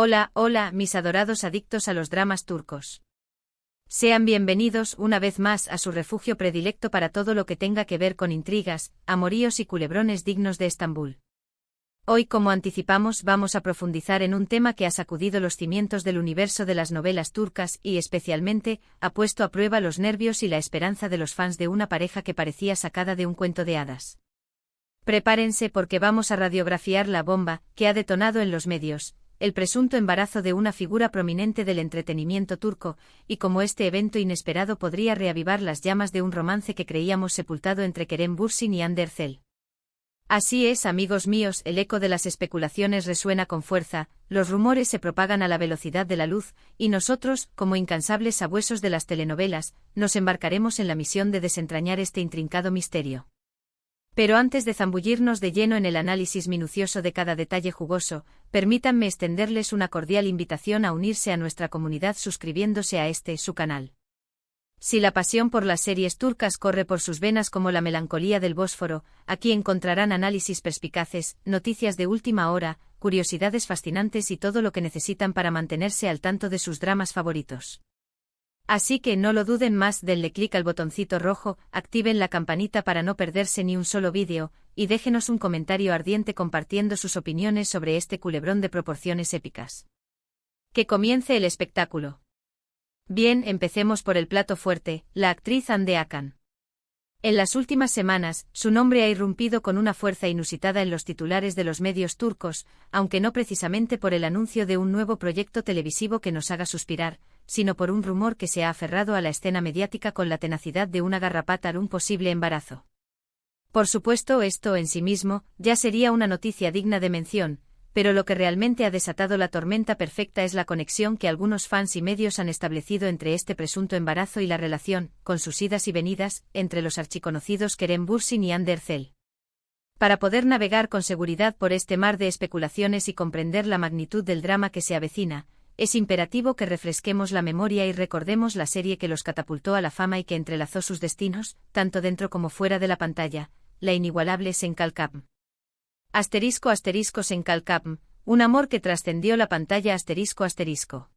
Hola, hola, mis adorados adictos a los dramas turcos. Sean bienvenidos una vez más a su refugio predilecto para todo lo que tenga que ver con intrigas, amoríos y culebrones dignos de Estambul. Hoy, como anticipamos, vamos a profundizar en un tema que ha sacudido los cimientos del universo de las novelas turcas y, especialmente, ha puesto a prueba los nervios y la esperanza de los fans de una pareja que parecía sacada de un cuento de hadas. Prepárense porque vamos a radiografiar la bomba que ha detonado en los medios, el presunto embarazo de una figura prominente del entretenimiento turco, y cómo este evento inesperado podría reavivar las llamas de un romance que creíamos sepultado entre Kerem Bürsin y Hande Erçel. Así es, amigos míos, el eco de las especulaciones resuena con fuerza, los rumores se propagan a la velocidad de la luz, y nosotros, como incansables sabuesos de las telenovelas, nos embarcaremos en la misión de desentrañar este intrincado misterio. Pero antes de zambullirnos de lleno en el análisis minucioso de cada detalle jugoso, permítanme extenderles una cordial invitación a unirse a nuestra comunidad suscribiéndose a su canal. Si la pasión por las series turcas corre por sus venas como la melancolía del Bósforo, aquí encontrarán análisis perspicaces, noticias de última hora, curiosidades fascinantes y todo lo que necesitan para mantenerse al tanto de sus dramas favoritos. Así que no lo duden más, denle clic al botoncito rojo, activen la campanita para no perderse ni un solo vídeo, y déjenos un comentario ardiente compartiendo sus opiniones sobre este culebrón de proporciones épicas. Que comience el espectáculo. Bien, empecemos por el plato fuerte, la actriz Hande Akın. En las últimas semanas, su nombre ha irrumpido con una fuerza inusitada en los titulares de los medios turcos, aunque no precisamente por el anuncio de un nuevo proyecto televisivo que nos haga suspirar, sino por un rumor que se ha aferrado a la escena mediática con la tenacidad de una garrapata a un posible embarazo. Por supuesto, esto en sí mismo ya sería una noticia digna de mención, pero lo que realmente ha desatado la tormenta perfecta es la conexión que algunos fans y medios han establecido entre este presunto embarazo y la relación, con sus idas y venidas, entre los archiconocidos Kerem Bürsin y Hande Erçel. Para poder navegar con seguridad por este mar de especulaciones y comprender la magnitud del drama que se avecina, es imperativo que refresquemos la memoria y recordemos la serie que los catapultó a la fama y que entrelazó sus destinos, tanto dentro como fuera de la pantalla, la inigualable Senkalkapm. Senkalkapm, un amor que trascendió la pantalla ***.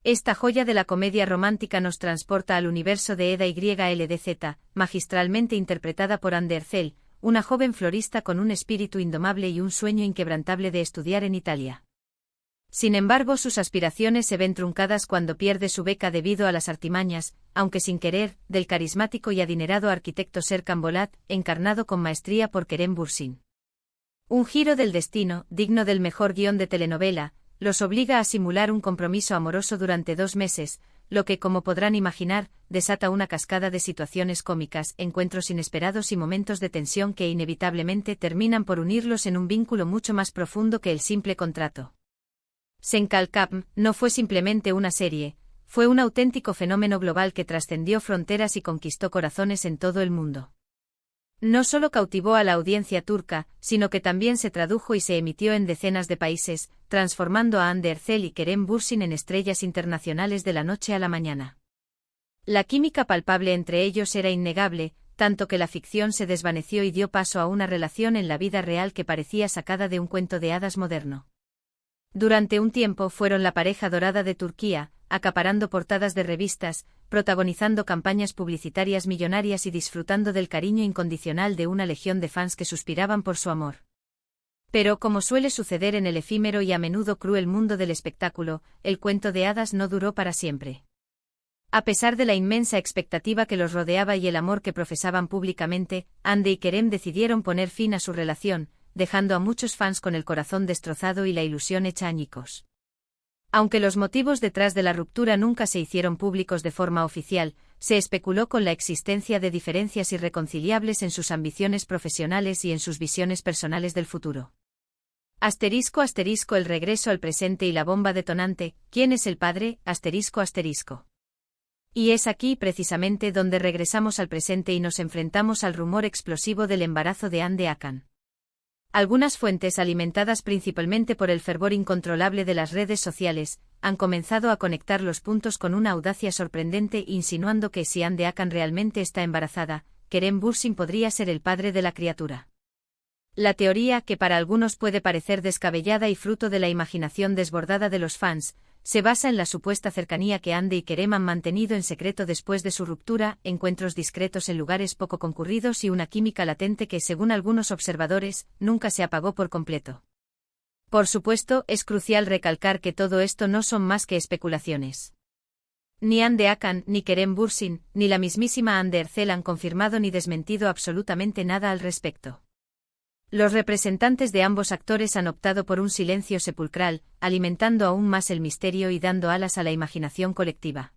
Esta joya de la comedia romántica nos transporta al universo de Eda YLDZ, magistralmente interpretada por Hande Erçel, una joven florista con un espíritu indomable y un sueño inquebrantable de estudiar en Italia. Sin embargo, sus aspiraciones se ven truncadas cuando pierde su beca debido a las artimañas, aunque sin querer, del carismático y adinerado arquitecto Serkan Bolat, encarnado con maestría por Kerem Bürsin. Un giro del destino, digno del mejor guión de telenovela, los obliga a simular un compromiso amoroso durante 2 meses, lo que, como podrán imaginar, desata una cascada de situaciones cómicas, encuentros inesperados y momentos de tensión que inevitablemente terminan por unirlos en un vínculo mucho más profundo que el simple contrato. Senkalkapm no fue simplemente una serie, fue un auténtico fenómeno global que trascendió fronteras y conquistó corazones en todo el mundo. No solo cautivó a la audiencia turca, sino que también se tradujo y se emitió en decenas de países, transformando a Hande Erçel y Kerem Bürsin en estrellas internacionales de la noche a la mañana. La química palpable entre ellos era innegable, tanto que la ficción se desvaneció y dio paso a una relación en la vida real que parecía sacada de un cuento de hadas moderno. Durante un tiempo fueron la pareja dorada de Turquía, acaparando portadas de revistas, protagonizando campañas publicitarias millonarias y disfrutando del cariño incondicional de una legión de fans que suspiraban por su amor. Pero, como suele suceder en el efímero y a menudo cruel mundo del espectáculo, el cuento de hadas no duró para siempre. A pesar de la inmensa expectativa que los rodeaba y el amor que profesaban públicamente, Hande y Kerem decidieron poner fin a su relación, dejando a muchos fans con el corazón destrozado y la ilusión hecha añicos. Aunque los motivos detrás de la ruptura nunca se hicieron públicos de forma oficial, se especuló con la existencia de diferencias irreconciliables en sus ambiciones profesionales y en sus visiones personales del futuro. El regreso al presente y la bomba detonante, ¿quién es el padre? Y es aquí precisamente donde regresamos al presente y nos enfrentamos al rumor explosivo del embarazo de Hande Akın. Algunas fuentes alimentadas principalmente por el fervor incontrolable de las redes sociales, han comenzado a conectar los puntos con una audacia sorprendente insinuando que si Hande Akın realmente está embarazada, Kerem Bürsin podría ser el padre de la criatura. La teoría, que para algunos puede parecer descabellada y fruto de la imaginación desbordada de los fans, se basa en la supuesta cercanía que Andy y Kerem han mantenido en secreto después de su ruptura, encuentros discretos en lugares poco concurridos y una química latente que, según algunos observadores, nunca se apagó por completo. Por supuesto, es crucial recalcar que todo esto no son más que especulaciones. Ni Hande Akın, ni Kerem Bürsin, ni la mismísima Hande Erçel han confirmado ni desmentido absolutamente nada al respecto. Los representantes de ambos actores han optado por un silencio sepulcral, alimentando aún más el misterio y dando alas a la imaginación colectiva.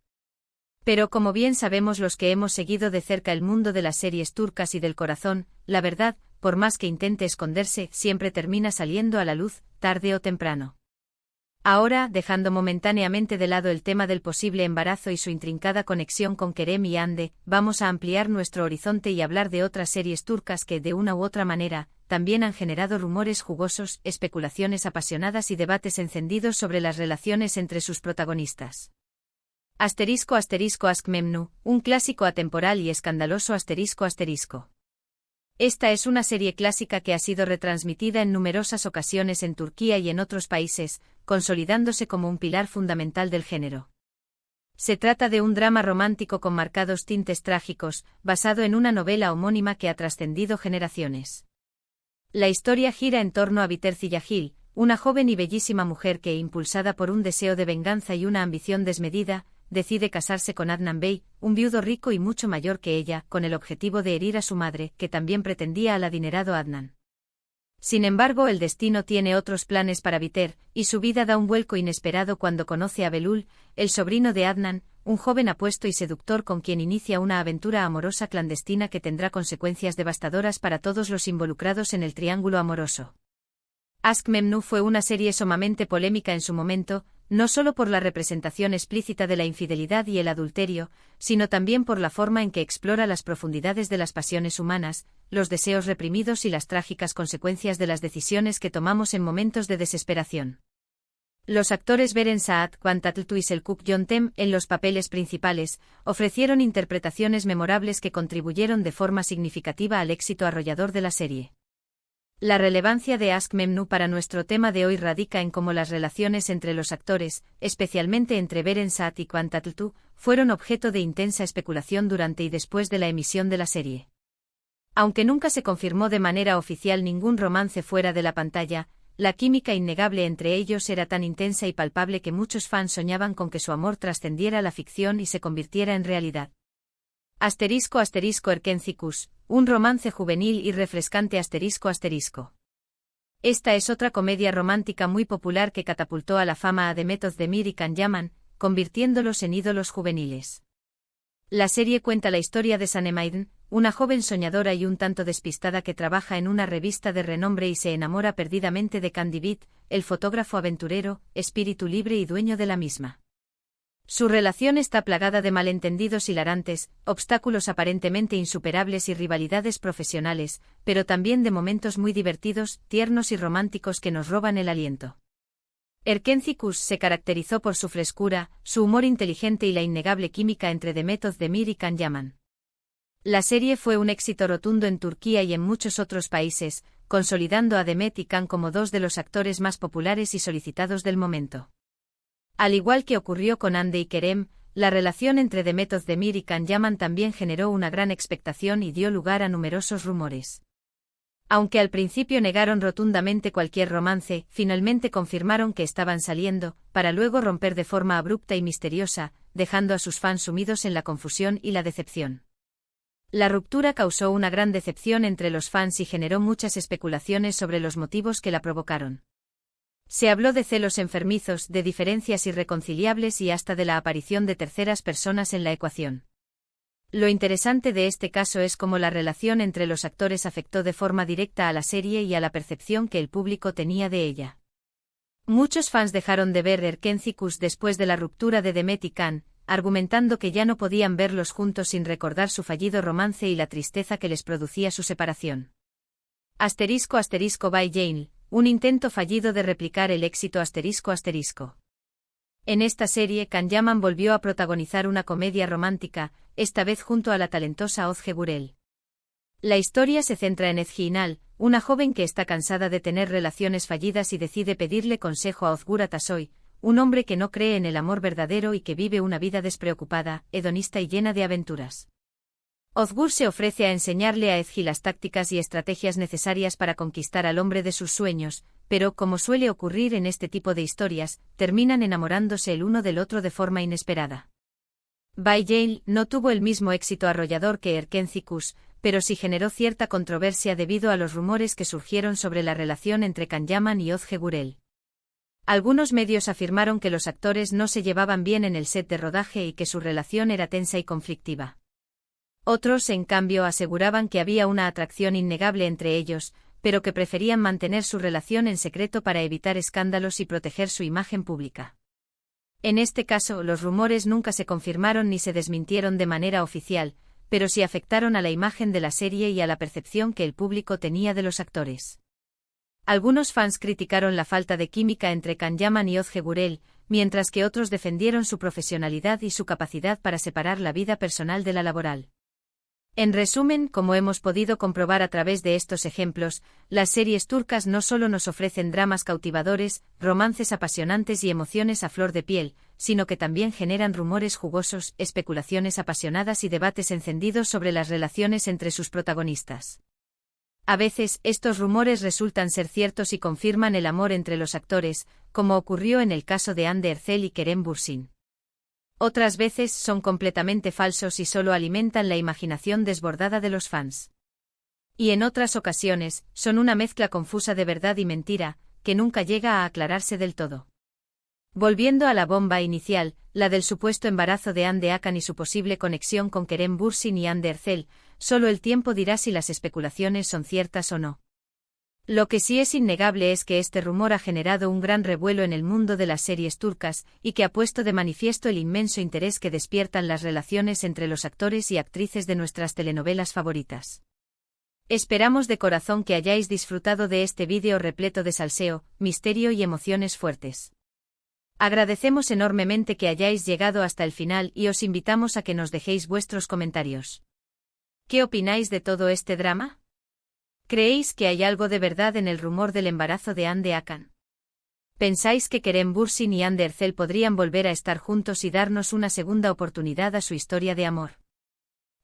Pero como bien sabemos los que hemos seguido de cerca el mundo de las series turcas y del corazón, la verdad, por más que intente esconderse, siempre termina saliendo a la luz, tarde o temprano. Ahora, dejando momentáneamente de lado el tema del posible embarazo y su intrincada conexión con Kerem y Hande, vamos a ampliar nuestro horizonte y hablar de otras series turcas que, de una u otra manera, también han generado rumores jugosos, especulaciones apasionadas y debates encendidos sobre las relaciones entre sus protagonistas. ***Ask Memnu, un clásico atemporal y escandaloso ***. Esta es una serie clásica que ha sido retransmitida en numerosas ocasiones en Turquía y en otros países, consolidándose como un pilar fundamental del género. Se trata de un drama romántico con marcados tintes trágicos, basado en una novela homónima que ha trascendido generaciones. La historia gira en torno a Biter Ziyagil, una joven y bellísima mujer que, impulsada por un deseo de venganza y una ambición desmedida, decide casarse con Adnan Bey, un viudo rico y mucho mayor que ella, con el objetivo de herir a su madre, que también pretendía al adinerado Adnan. Sin embargo, el destino tiene otros planes para Biter, y su vida da un vuelco inesperado cuando conoce a Belul, el sobrino de Adnan, un joven apuesto y seductor con quien inicia una aventura amorosa clandestina que tendrá consecuencias devastadoras para todos los involucrados en el triángulo amoroso. Ask Memnu fue una serie sumamente polémica en su momento, no solo por la representación explícita de la infidelidad y el adulterio, sino también por la forma en que explora las profundidades de las pasiones humanas, los deseos reprimidos y las trágicas consecuencias de las decisiones que tomamos en momentos de desesperación. Los actores Beren Saat, Kwan Tatlıtuğ y Selçuk Yöntem, en los papeles principales, ofrecieron interpretaciones memorables que contribuyeron de forma significativa al éxito arrollador de la serie. La relevancia de Ask Memnu para nuestro tema de hoy radica en cómo las relaciones entre los actores, especialmente entre Beren Saat y Kwan Tatlıtuğ, fueron objeto de intensa especulación durante y después de la emisión de la serie. Aunque nunca se confirmó de manera oficial ningún romance fuera de la pantalla, la química innegable entre ellos era tan intensa y palpable que muchos fans soñaban con que su amor trascendiera la ficción y se convirtiera en realidad. Erkenci, un romance juvenil y refrescante ***. Esta es otra comedia romántica muy popular que catapultó a la fama a Demet Özdemir y Can Yaman, convirtiéndolos en ídolos juveniles. La serie cuenta la historia de Sanem, una joven soñadora y un tanto despistada que trabaja en una revista de renombre y se enamora perdidamente de Can Divit, el fotógrafo aventurero, espíritu libre y dueño de la misma. Su relación está plagada de malentendidos hilarantes, obstáculos aparentemente insuperables y rivalidades profesionales, pero también de momentos muy divertidos, tiernos y románticos que nos roban el aliento. Erkenci se caracterizó por su frescura, su humor inteligente y la innegable química entre Demet Özdemir y Can Yaman. La serie fue un éxito rotundo en Turquía y en muchos otros países, consolidando a Demet y Can como dos de los actores más populares y solicitados del momento. Al igual que ocurrió con Hande y Kerem, la relación entre Demet Özdemir y Can Yaman también generó una gran expectación y dio lugar a numerosos rumores. Aunque al principio negaron rotundamente cualquier romance, finalmente confirmaron que estaban saliendo, para luego romper de forma abrupta y misteriosa, dejando a sus fans sumidos en la confusión y la decepción. La ruptura causó una gran decepción entre los fans y generó muchas especulaciones sobre los motivos que la provocaron. Se habló de celos enfermizos, de diferencias irreconciliables y hasta de la aparición de terceras personas en la ecuación. Lo interesante de este caso es cómo la relación entre los actores afectó de forma directa a la serie y a la percepción que el público tenía de ella. Muchos fans dejaron de ver Erkenci después de la ruptura de Demet y Can, argumentando que ya no podían verlos juntos sin recordar su fallido romance y la tristeza que les producía su separación. ***by Jane, un intento fallido de replicar el éxito ***. En esta serie Can Yaman volvió a protagonizar una comedia romántica, esta vez junto a la talentosa Özge Gürel. La historia se centra en Ezgi Ünal, una joven que está cansada de tener relaciones fallidas y decide pedirle consejo a Ozgur Atasoy, un hombre que no cree en el amor verdadero y que vive una vida despreocupada, hedonista y llena de aventuras. Ozgur se ofrece a enseñarle a Ezgi las tácticas y estrategias necesarias para conquistar al hombre de sus sueños, pero, como suele ocurrir en este tipo de historias, terminan enamorándose el uno del otro de forma inesperada. Baijale no tuvo el mismo éxito arrollador que Erkencicus, pero sí generó cierta controversia debido a los rumores que surgieron sobre la relación entre Kanyaman y Ozge Gurel. Algunos medios afirmaron que los actores no se llevaban bien en el set de rodaje y que su relación era tensa y conflictiva. Otros, en cambio, aseguraban que había una atracción innegable entre ellos, pero que preferían mantener su relación en secreto para evitar escándalos y proteger su imagen pública. En este caso, los rumores nunca se confirmaron ni se desmintieron de manera oficial, pero sí afectaron a la imagen de la serie y a la percepción que el público tenía de los actores. Algunos fans criticaron la falta de química entre Kanyaman y Ozge Gurel, mientras que otros defendieron su profesionalidad y su capacidad para separar la vida personal de la laboral. En resumen, como hemos podido comprobar a través de estos ejemplos, las series turcas no solo nos ofrecen dramas cautivadores, romances apasionantes y emociones a flor de piel, sino que también generan rumores jugosos, especulaciones apasionadas y debates encendidos sobre las relaciones entre sus protagonistas. A veces, estos rumores resultan ser ciertos y confirman el amor entre los actores, como ocurrió en el caso de Hande Erçel y Kerem Bürsin. Otras veces son completamente falsos y solo alimentan la imaginación desbordada de los fans. Y en otras ocasiones, son una mezcla confusa de verdad y mentira, que nunca llega a aclararse del todo. Volviendo a la bomba inicial, la del supuesto embarazo de Hande Hakan y su posible conexión con Kerem Bürsin y Hande Erçel, solo el tiempo dirá si las especulaciones son ciertas o no. Lo que sí es innegable es que este rumor ha generado un gran revuelo en el mundo de las series turcas, y que ha puesto de manifiesto el inmenso interés que despiertan las relaciones entre los actores y actrices de nuestras telenovelas favoritas. Esperamos de corazón que hayáis disfrutado de este vídeo repleto de salseo, misterio y emociones fuertes. Agradecemos enormemente que hayáis llegado hasta el final y os invitamos a que nos dejéis vuestros comentarios. ¿Qué opináis de todo este drama? ¿Creéis que hay algo de verdad en el rumor del embarazo de Hande Hakan? ¿Pensáis que Kerem Bürsin y Hande Erçel podrían volver a estar juntos y darnos una segunda oportunidad a su historia de amor?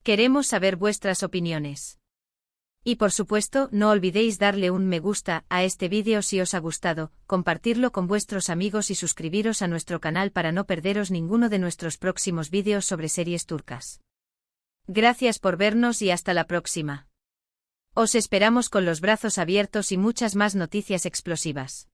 Queremos saber vuestras opiniones. Y por supuesto, no olvidéis darle un me gusta a este vídeo si os ha gustado, compartirlo con vuestros amigos y suscribiros a nuestro canal para no perderos ninguno de nuestros próximos vídeos sobre series turcas. Gracias por vernos y hasta la próxima. Os esperamos con los brazos abiertos y muchas más noticias explosivas.